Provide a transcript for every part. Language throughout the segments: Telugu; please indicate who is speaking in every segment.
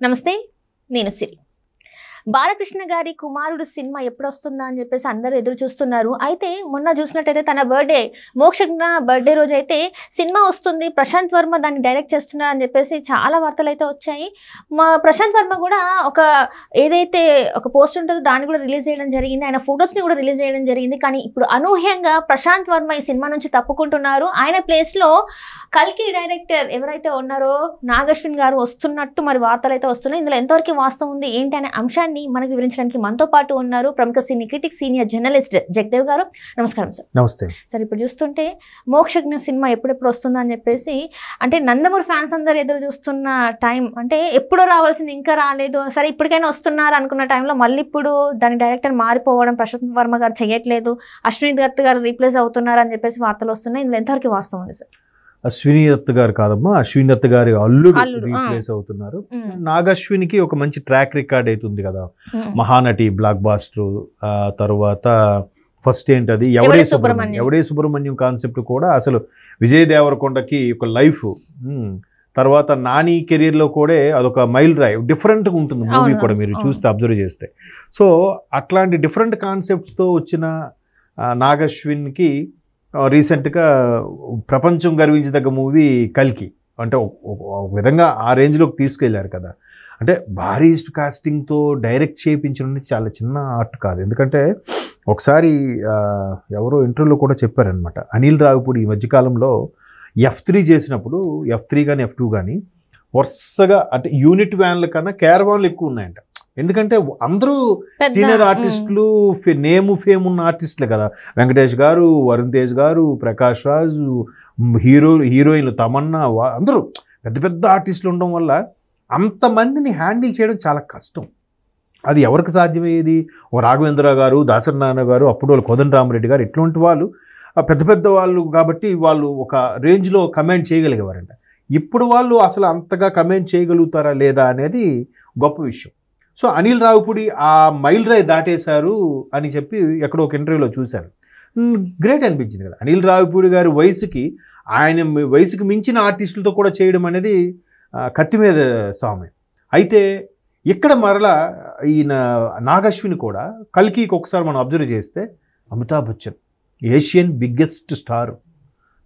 Speaker 1: నమస్తే, నేను సిరి. బాలకృష్ణ గారి కుమారుడు సినిమా ఎప్పుడు వస్తుందా అని చెప్పేసి అందరూ ఎదురు చూస్తున్నారు. అయితే మొన్న చూసినట్టయితే తన బర్త్డే మోక్షజ్ఞ బర్త్డే రోజు అయితే సినిమా వస్తుంది, ప్రశాంత్ వర్మ దాన్ని డైరెక్ట్ చేస్తున్నారు అని చెప్పేసి చాలా వార్తలు అయితే వచ్చాయి. మా ప్రశాంత్ వర్మ కూడా ఏదైతే ఒక పోస్ట్ ఉంటుందో దాన్ని కూడా రిలీజ్ చేయడం జరిగింది, ఆయన ఫొటోస్ని కూడా రిలీజ్ చేయడం జరిగింది. కానీ ఇప్పుడు అనూహ్యంగా ప్రశాంత్ వర్మ ఈ సినిమా నుంచి తప్పుకుంటున్నారు. ఆయన ప్లేస్లో కల్కి డైరెక్టర్ ఎవరైతే ఉన్నారో నాగశ్విన్ గారు వస్తున్నట్టు మరి వార్తలు అయితే వస్తున్నాయి. ఇందులో ఎంతవరకు వాస్తవం ఉంది ఏంటి అనే అంశాన్ని మనకు వివరించడానికి మనతో పాటు ఉన్నారు ప్రముఖ సినీ క్రిటిక్, సీనియర్ జర్నలిస్ట్ జగదేవ్ గారు. నమస్కారం సార్.
Speaker 2: నమస్తే
Speaker 1: సార్. ఇప్పుడు చూస్తుంటే మోక్షజ్ఞ సినిమా ఎప్పుడెప్పుడు వస్తుందా అని చెప్పేసి అంటే నందమూరి ఫ్యాన్స్ అందరు ఎదురు చూస్తున్న టైం, అంటే ఎప్పుడో రావాల్సింది ఇంకా రాలేదు, సరే ఇప్పటికైనా వస్తున్నారు అనుకున్న టైంలో మళ్ళీ ఇప్పుడు దాని డైరెక్టర్ మారిపోవడం, ప్రశాంత్ వర్మ గారు చేయట్లేదు, అశ్విని దత్ గారు రీప్లేస్ అవుతున్నారు అని చెప్పేసి వార్తలు వస్తున్నాయి. ఇందులో ఎంతవరకు వాస్తవం ఉంది సార్?
Speaker 2: అశ్విని దత్ గారు కాదమ్మా, అశ్విని దత్ గారి అల్లుడు రీప్లేస్ అవుతున్నారు. నాగశ్వినికి ఒక మంచి ట్రాక్ రికార్డ్ అవుతుంది కదా, మహానటి, బ్లాక్ బాస్టర్, తర్వాత ఫస్ట్ ఏంటది ఎవడే సుబ్రహ్మణ్యం కాన్సెప్ట్ కూడా అసలు విజయ్ దేవరకొండకి ఒక లైఫ్. తర్వాత నాని కెరీర్లో కూడా అదొక మైల్ డ్రైవ్, డిఫరెంట్గా ఉంటుంది మూవీ కూడా మీరు చూస్తే అబ్జర్వ్ చేస్తే. సో అట్లాంటి డిఫరెంట్ కాన్సెప్ట్స్తో వచ్చిన నాగశ్విన్కి రీసెంట్గా ప్రపంచం గర్వించదగ్గ మూవీ కల్కి, అంటే ఒక విధంగా ఆ రేంజ్లోకి తీసుకెళ్లారు కదా. అంటే భారీ కాస్టింగ్తో డైరెక్ట్ చేయించడం చాలా చిన్న ఆర్ట్ కాదు. ఎందుకంటే ఒకసారి ఎవరో ఇంటర్వ్యూలో కూడా చెప్పారనమాట, అనిల్ రావిపూడి ఈ మధ్యకాలంలో F3 చేసినప్పుడు, F3 కానీ F2 కానీ వరుసగా అంటే యూనిట్ వ్యాన్ల కన్నా క్యారవాన్లు ఎక్కువ ఉన్నాయంట. ఎందుకంటే అందరూ సీనియర్ ఆర్టిస్టులు, ఫేమ్ ఉన్న ఆర్టిస్టులే కదా. వెంకటేష్ గారు, వరుణ్ తేజ్ గారు, ప్రకాష్ రాజు, హీరోయిన్లు తమన్నా, అందరూ పెద్ద పెద్ద ఆర్టిస్టులు ఉండడం వల్ల అంతమందిని హ్యాండిల్ చేయడం చాలా కష్టం. అది ఎవరికి సాధ్యమయ్యేది? ఓ రాఘవేంద్ర గారు, దాసరి నారాయణ గారు, అప్పుడు వాళ్ళు కోదండరామరెడ్డి గారు, ఇట్లాంటి వాళ్ళు పెద్ద పెద్ద వాళ్ళు కాబట్టి వాళ్ళు ఒక రేంజ్లో కమాండ్ చేయగలిగేవారంట. ఇప్పుడు వాళ్ళు అసలు అంతగా కమాండ్ చేయగలుగుతారా లేదా అనేది గొప్ప విషయం. సో అనిల్ రావిపూడి ఆ మైల్ డ్రైవ్ దాటేశారు అని చెప్పి ఎక్కడో ఒక ఇంటర్వ్యూలో చూశాను. గ్రేట్ అనిపించింది కదా. అనిల్ రావిపూడి గారి ఆయన వయసుకి మించిన ఆర్టిస్టులతో కూడా చేయడం అనేది కత్తి మీద సామె. అయితే ఇక్కడ మరలా ఈయన నాగశ్విని కూడా కల్కికి ఒకసారి మనం అబ్జర్వ్ చేస్తే Amitabh Bachchan, Asian biggest star,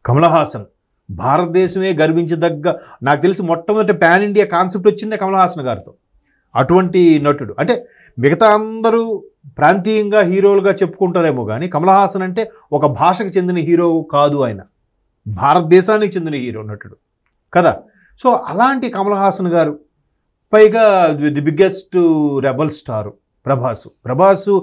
Speaker 2: Kamal Haasan, భారతదేశమే గర్వించదగ్గ, నాకు తెలిసి మొట్టమొదటి పాన్ ఇండియా కాన్సెప్ట్ వచ్చిందే కమల్ హాసన్ గారితో. అటువంటి నటుడు. అంటే మిగతా అందరూ ప్రాంతీయంగా హీరోలుగా చెప్పుకుంటారేమో కానీ కమల్ హాసన్ అంటే ఒక భాషకు చెందిన హీరో కాదు, ఆయన భారతదేశానికి చెందిన హీరో నటుడు కదా. సో అలాంటి కమల్ హాసన్ గారు, పైగా the biggest rebel star Prabhas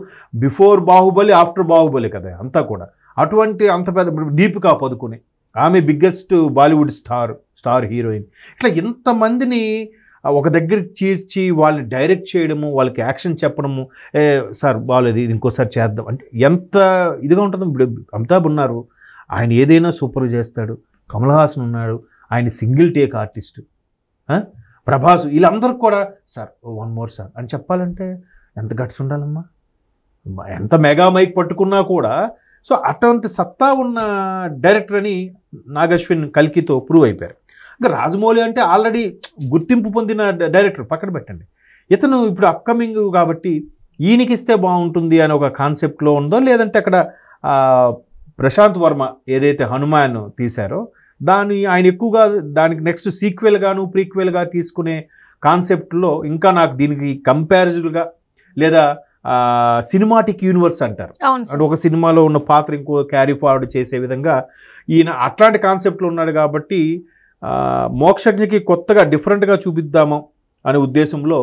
Speaker 2: before Baahubali, after Baahubali కదా అంతా కూడా. అటువంటి అంత పెద్ద దీపికా పదుకునే, ఆమె బిగ్గెస్ట్ బాలీవుడ్ స్టార్ హీరోయిన్. ఇట్లా ఎంతమందిని ఒక దగ్గరికి చేర్చి వాళ్ళని డైరెక్ట్ చేయడము, వాళ్ళకి యాక్షన్ చెప్పడము, సార్ బాగాలేదు ఇది ఇంకోసారి చేద్దాం అంటే ఎంత ఇదిగా ఉంటుందో. ఇప్పుడు అమితాబ్ ఉన్నారు, ఆయన ఏదైనా సూపర్ చేస్తాడు. కమల్ హాసన్ ఉన్నాడు, ఆయన సింగిల్ టేక్ ఆర్టిస్టు. ప్రభాస్, వీళ్ళందరూ కూడా సార్ వన్ మోర్ సార్ అని చెప్పాలంటే ఎంత గట్స్ ఉండాలమ్మా, ఎంత మెగా మైక్ పట్టుకున్నా కూడా. సో అటువంటి సత్తా ఉన్న డైరెక్టర్ అని నాగశ్విన్ కల్కితో ప్రూవ్ అయిపోయారు. ఇంకా రాజమౌళి అంటే ఆల్రెడీ గుర్తింపు పొందిన డైరెక్టర్, పక్కన పెట్టండి. ఇతను ఇప్పుడు అప్కమింగ్ కాబట్టి ఈయనకి ఇస్తే బాగుంటుంది అని ఒక కాన్సెప్ట్లో ఉందో, లేదంటే అక్కడ ప్రశాంత్ వర్మ ఏదైతే హనుమాన్ తీశారో ఆయన ఎక్కువగా దానికి నెక్స్ట్ సీక్వెల్గాను ప్రీక్వెల్గా తీసుకునే కాన్సెప్ట్లో ఇంకా నాకు దీనికి కంపారిజన్గా, లేదా సినిమాటిక్ యూనివర్స్ అంటారు, అంటే ఒక సినిమాలో ఉన్న పాత్ర ఇంకో క్యారీ ఫార్వర్డ్ చేసే విధంగా ఈయన అట్లాంటి కాన్సెప్ట్లో ఉన్నాడు. కాబట్టి మోక్షజ్ఞకి కొత్తగా డిఫరెంట్గా చూపిద్దాము అనే ఉద్దేశంలో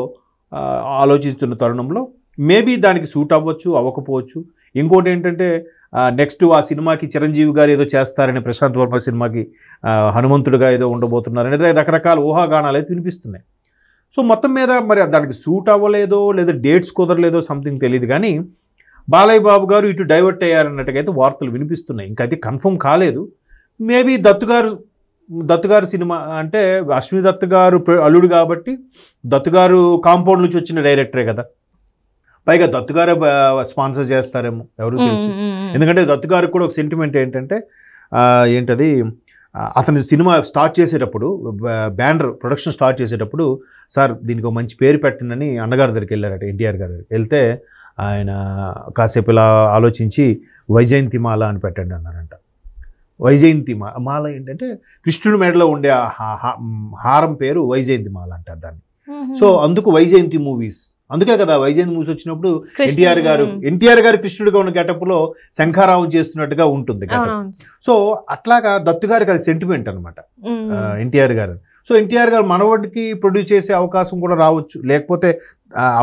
Speaker 2: ఆలోచిస్తున్న తరుణంలో మేబీ దానికి సూట్ అవ్వకపోవచ్చు. ఇంకోటి ఏంటంటే నెక్స్ట్ ఆ సినిమాకి చిరంజీవి గారు ఏదో చేస్తారని, ప్రశాంత్ వర్మ సినిమాకి హనుమంతుడిగా ఏదో ఉండబోతున్నారని రకరకాల ఊహాగానాలు అయితే వినిపిస్తున్నాయి. సో మొత్తం మీద మరి దానికి సూట్ అవ్వలేదో లేదా డేట్స్ కుదరలేదో సంథింగ్ తెలియదు. కానీ బాలయ్య బాబు గారు ఇటు డైవర్ట్ అయ్యారన్నట్టుగా అయితే వార్తలు వినిపిస్తున్నాయి. ఇంకైతే కన్ఫర్మ్ కాలేదు. మేబీ దత్తు గారు సినిమా అంటే అశ్విని దత్ గారు అల్లుడు కాబట్టి దత్తు గారు కాంపౌండ్ నుంచి వచ్చిన డైరెక్టరే కదా, పైగా దత్తు గారే స్పాన్సర్ చేస్తారేమో ఎవరు తెలుసు. ఎందుకంటే దత్తు గారికి కూడా ఒక సెంటిమెంట్ ఏంటంటే ఏంటది, అతను సినిమా స్టార్ట్ చేసేటప్పుడు బ్యానర్ ప్రొడక్షన్ స్టార్ట్ చేసేటప్పుడు సార్ దీనికి ఒక మంచి పేరు పెట్టండి అన్నగారి దగ్గరికి వెళ్ళారట, ఎన్టీఆర్ గారి దగ్గరికి వెళ్తే ఆయన కాసేపు ఇలా ఆలోచించి వైజయంతిమాల అని పెట్టండి అన్నారంట. వైజయంతిమాల ఏంటంటే కృష్ణుడి మెడలో ఉండే హారం పేరు వైజయంతిమాల అంటారు దాన్ని. సో అందుకు వైజయంతి మూవీస్, అందుకే కదా వైజయంతి మూవీస్ వచ్చినప్పుడు ఎన్టీఆర్ గారు కృష్ణుడిగా ఉన్న గెటప్లో శంఖారావం చేస్తున్నట్టుగా ఉంటుంది. సో అట్లాగా దత్తు గారికి అది సెంటిమెంట్ అనమాట ఎన్టీఆర్ గారు. సో ఎన్టీఆర్ గారు మనవడికి ప్రొడ్యూస్ చేసే అవకాశం కూడా రావచ్చు, లేకపోతే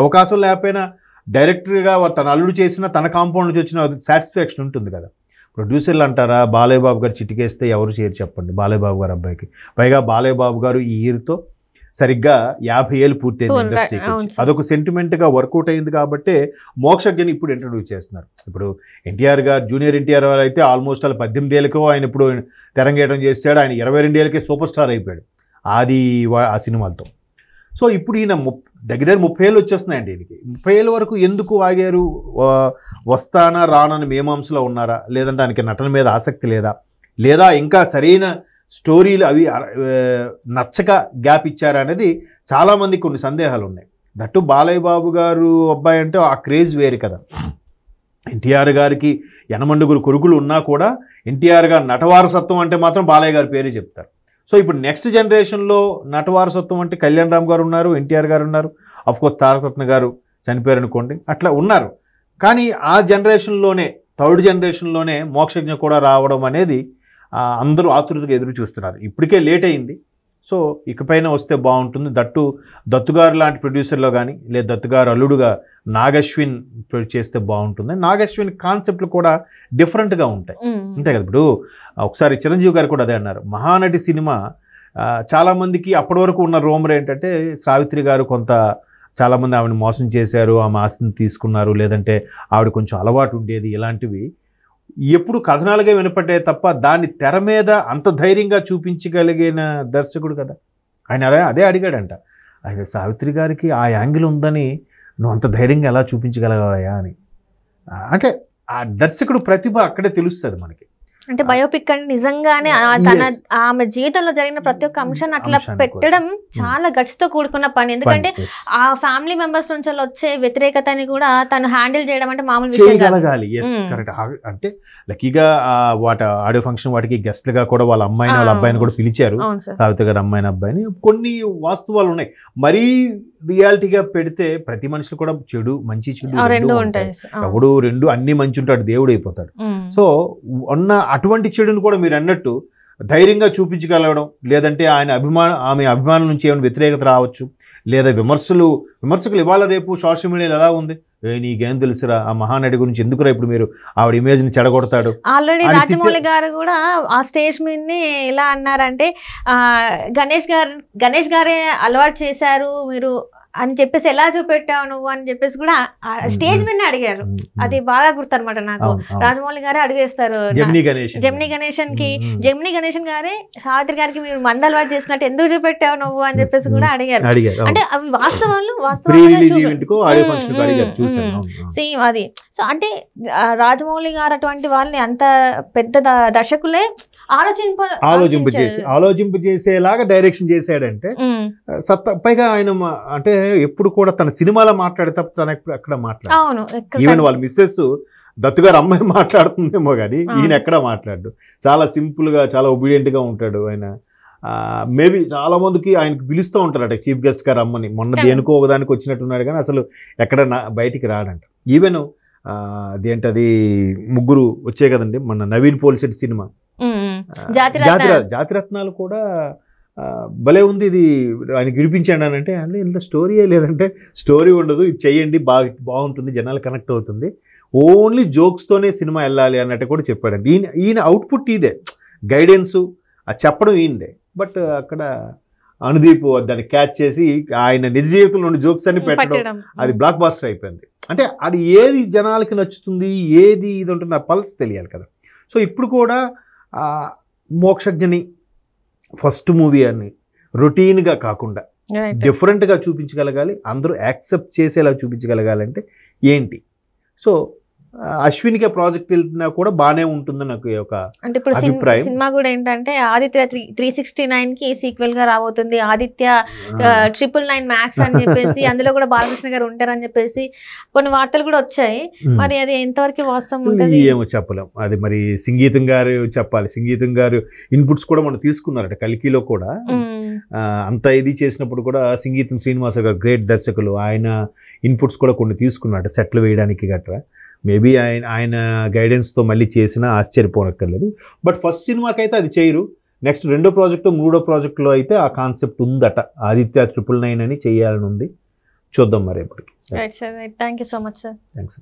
Speaker 2: అవకాశం లేకపోయినా డైరెక్టర్గా తన అల్లుడు చేసిన తన కాంపౌండ్ నుంచి వచ్చిన సాటిస్ఫాక్షన్ ఉంటుంది కదా. ప్రొడ్యూసర్లు అంటారా, బాలయ్య బాబు గారు చిటికేస్తే ఎవరు చేయరు చెప్పండి, బాలయ్య బాబు గారు అబ్బాయికి. పైగా బాలయ్య బాబు గారు ఈ ఇయర్తో సరిగ్గా 50 ఏళ్ళు పూర్తయింది ఇండస్ట్రీకి. అదొక సెంటిమెంట్గా వర్కౌట్ అయింది కాబట్టి మోక్షజ్ఞని ఇప్పుడు ఇంట్రడ్యూస్ చేస్తున్నారు. ఇప్పుడు ఎన్టీఆర్ గారు జూనియర్ ఎన్టీఆర్ గారు అయితే ఆల్మోస్ట్ అలా 18 ఏళ్ళకో ఆయన ఇప్పుడు తెరంగేయడం చేశాడు. ఆయన 22 ఏళ్ళకే సూపర్ స్టార్ అయిపోయాడు అది ఆ సినిమాలతో. సో ఇప్పుడు ఈయన దగ్గర 30 ఏళ్ళు వచ్చేస్తున్నాయండి ఈయనకి. 30 ఏళ్ళ వరకు ఎందుకు ఆగారు? వస్తానా రానని మీమాంసలో ఉన్నారా, లేదంటే ఆయనకి నటన మీద ఆసక్తి లేదా ఇంకా సరైన స్టోరీలు అవి నచ్చక గ్యాప్ ఇచ్చారా అనేది చాలామందికి కొన్ని సందేహాలు ఉన్నాయి. దట్టు బాలయ్య బాబు గారు అబ్బాయి అంటే ఆ క్రేజ్ వేరు కదా. ఎన్టీఆర్ గారికి యనమండుగురు కొడుకులు ఉన్నా కూడా ఎన్టీఆర్ గారు నటవారసత్వం అంటే మాత్రం బాలయ్య గారి పేరే చెప్తారు. సో ఇప్పుడు నెక్స్ట్ జనరేషన్లో నటవారసత్వం అంటే కళ్యాణ్ రామ్ గారు ఉన్నారు, ఎన్టీఆర్ గారు ఉన్నారు, అఫ్కోర్స్ తారకరత్న గారు చనిపోయారు అనుకోండి, అట్లా ఉన్నారు. కానీ ఆ జనరేషన్లోనే థర్డ్ జనరేషన్లోనే మోక్షజ్ఞ కూడా రావడం అనేది అందరూ ఆతృతగా ఎదురు చూస్తున్నారు. ఇప్పటికే లేట్ అయింది. సో ఇకపైన వస్తే బాగుంటుంది. దత్తుగారు లాంటి ప్రొడ్యూసర్లో కానీ లేదా దత్తుగారు అల్లుడుగా నాగశ్విన్ చేస్తే బాగుంటుంది. నాగశ్విన్ కాన్సెప్ట్లు కూడా డిఫరెంట్గా ఉంటాయి, అంతే కదా. ఇప్పుడు ఒకసారి చిరంజీవి గారు కూడా అదే అన్నారు, మహానటి సినిమా చాలామందికి అప్పటి వరకు ఉన్న రూమర్ ఏంటంటే సావిత్రి గారు చాలామంది ఆవిడని మోసం చేశారు, ఆమె ఆస్తిని తీసుకున్నారు, లేదంటే ఆవిడ కొంచెం అలవాటు ఉండేది, ఇలాంటివి ఎప్పుడు కథనాలుగా వినపడ్డాయి తప్ప దాన్ని తెర మీద అంత ధైర్యంగా చూపించగలిగిన దర్శకుడు కదా ఆయన. అదే అడిగాడంట, ఆయన సావిత్రి గారికి ఆ యాంగిల్ ఉందని నువ్వు అంత ధైర్యంగా ఎలా చూపించగలగాయా అని. అంటే ఆ దర్శకుడు ప్రతిభ అక్కడే తెలుస్తుంది మనకి.
Speaker 1: అంటే బయోపిక్ అంటే నిజంగానే ఆమె జీవితంలో జరిగిన ప్రతి ఒక్క అంశాన్ని అట్లా పెట్టడం చాలా గట్స్ తో కూడుకున్న పని. ఎందుకంటే ఆ ఫ్యామిలీ మెంబర్స్ నుంచి వచ్చే వ్యతిరేకతని కూడా తను హ్యాండిల్ చేయడం అంటే మామూలు విషయం
Speaker 2: కాదు. అంటే లక్కీగా ఆడియో ఫంక్షన్ వాటికి గెస్ట్లుగా కూడా వాళ్ళ అమ్మాయిని వాళ్ళ అబ్బాయిని కూడా పిలిచారు, సావిత్రి గారు అమ్మాయిని అబ్బాయిని. కొన్ని వాస్తవాలు ఉన్నాయి, మరీ రియాలిటీగా పెడితే ప్రతి మనిషి కూడా మంచి చెడు రెండు ఉంటాయి. ఎవడు అన్ని మంచి ఉంటాడు, దేవుడు అయిపోతాడు. సో అటువంటి చెడును కూడా మీరు అన్నట్టు ధైర్యంగా చూపించగలగడం, లేదంటే ఆమె అభిమానుల నుంచి ఏమైనా వ్యతిరేకత రావచ్చు, లేదా విమర్శకులు ఇవాళ రేపు సోషల్ మీడియాలో ఎలా ఉంది, నీకేం తెలుసురా ఆ మహానటి గురించి, ఎందుకురా ఇప్పుడు మీరు ఆవిడ ఇమేజ్ని చెడగొడతాడు.
Speaker 1: ఆల్రెడీ రాజమౌళి గారు కూడా ఆ స్టేజ్ మీదనే ఎలా అన్నారంటే గణేష్ గారే అలవాటు చేశారు మీరు అని చెప్పేసి ఎలా చూపెట్టావు నువ్వు అని చెప్పేసి కూడా స్టేజ్ మీదనే అడిగారు. అది బాగా గుర్తు అనమాట నాకు. రాజమౌళి గారే అడిగేస్తారు జెమినీ గణేషన్ గారే సావిత్రి గారికి మీరు మంద అలవాటు చేసినట్టు ఎందుకు చూపెట్టావు నువ్వు అని చెప్పేసి కూడా అడిగారు. అంటే అవి సేమ్ అది. సో అంటే రాజమౌళి గారు అటువంటి వాళ్ళని అంత పెద్ద దర్శకులే
Speaker 2: ఆలోచింప చేసేలాగా డైరెక్షన్ చేశాడంటే పైగా ఆయన అంటే ఎప్పుడు కూడా తన సినిమాలో మాట్లాడే తప్ప తన ఎక్కడ మాట్లాడు. ఈవెన్ వాళ్ళ మిస్సెస్ దత్తుగారు అమ్మాయి మాట్లాడుతుందేమో కానీ ఈయన ఎక్కడ మాట్లాడు. చాలా సింపుల్గా చాలా ఒబీడియంట్గా ఉంటాడు ఆయన. మేబీ చాలా మందికి ఆయనకు పిలుస్తూ ఉంటారట చీఫ్ గెస్ట్ గారు అమ్మని. మొన్న దేనికో ఒకదానికి వచ్చినట్టున్నాడు కానీ అసలు ఎక్కడ బయటికి రాడంట. ఈవెన్ అదేంటది ముగ్గురు వచ్చాయి కదండి మన నవీన్ పోలిశెట్టి సినిమా జాతిరత్నాలు కూడా భలే ఉంది. ఇది ఆయన విడిపించాడు అని అంటే అందులో ఇంత స్టోరీయే లేదంటే స్టోరీ ఉండదు, ఇది చెయ్యండి బాగుంటుంది, జనాలు కనెక్ట్ అవుతుంది, ఓన్లీ జోక్స్తోనే సినిమా వెళ్ళాలి అన్నట్టు కూడా చెప్పాడండి. ఈయన అవుట్పుట్ ఇదే, గైడెన్సు చెప్పడం ఈయనదే. బట్ అక్కడ అనుదీప్ దాన్ని క్యాచ్ చేసి ఆయన నిజ జీవితంలో ఉన్న జోక్స్ అన్ని పెట్టడం, అది బ్లాక్ బాస్టర్ అయిపోయింది. అంటే అది ఏది జనాలకి నచ్చుతుంది, ఏది ఇది ఉంటుంది, ఆ పల్స్ తెలియాలి కదా. సో ఇప్పుడు కూడా మోక్షజ్ఞని ఫస్ట్ మూవీ అని రొటీన్గా కాకుండా డిఫరెంట్గా చూపించగలగాలి, అందరూ యాక్సెప్ట్ చేసేలా చూపించగలగాలంటే ఏంటి. సో అశ్వినికి ప్రాజెక్ట్ వెళ్తున్నా కూడా బాగానే ఉంటుందని నాకు ఒక
Speaker 1: అంటే ఇప్పుడు
Speaker 2: అభిప్రాయం.
Speaker 1: సినిమా కూడా ఏంటంటే ఆదిత్య 369 కి సీక్వెల్ గా రాబోతుంది, ఆదిత్య 999 మ్యాక్స్ అని చెప్పేసి అందులో కూడా బాలకృష్ణ గారు ఉంటారని చెప్పేసి కొన్ని వార్తలు కూడా వచ్చాయి. మరి అది ఎంతవరకు వాస్తవం ఉంటుంది
Speaker 2: ఏమో చెప్పలేం. అది మరి సంగీతం గారు చెప్పాలి. సంగీతం గారు ఇన్పుట్స్ కూడా మనం తీసుకున్నారట కల్కిలో కూడా. అంత ఇది చేసినప్పుడు కూడా సంగీతం శ్రీనివాస గారు గ్రేట్ దర్శకులు, ఆయన ఇన్పుట్స్ కూడా కొన్ని తీసుకున్నారట సెట్లు వేయడానికి గట్రా. మేబీ ఆయన గైడెన్స్తో మళ్ళీ చేసినా ఆశ్చర్యపోనక్కర్లేదు. బట్ ఫస్ట్ సినిమాకి అయితే అది చేయరు. నెక్స్ట్ రెండో ప్రాజెక్టు మూడో ప్రాజెక్టులో అయితే ఆ కాన్సెప్ట్ ఉందట, ఆదిత్య 999 అని చేయాలని ఉంది. చూద్దాం మరి ఎప్పటికి.
Speaker 1: Right sir, thank you so much sir.
Speaker 2: Thanks.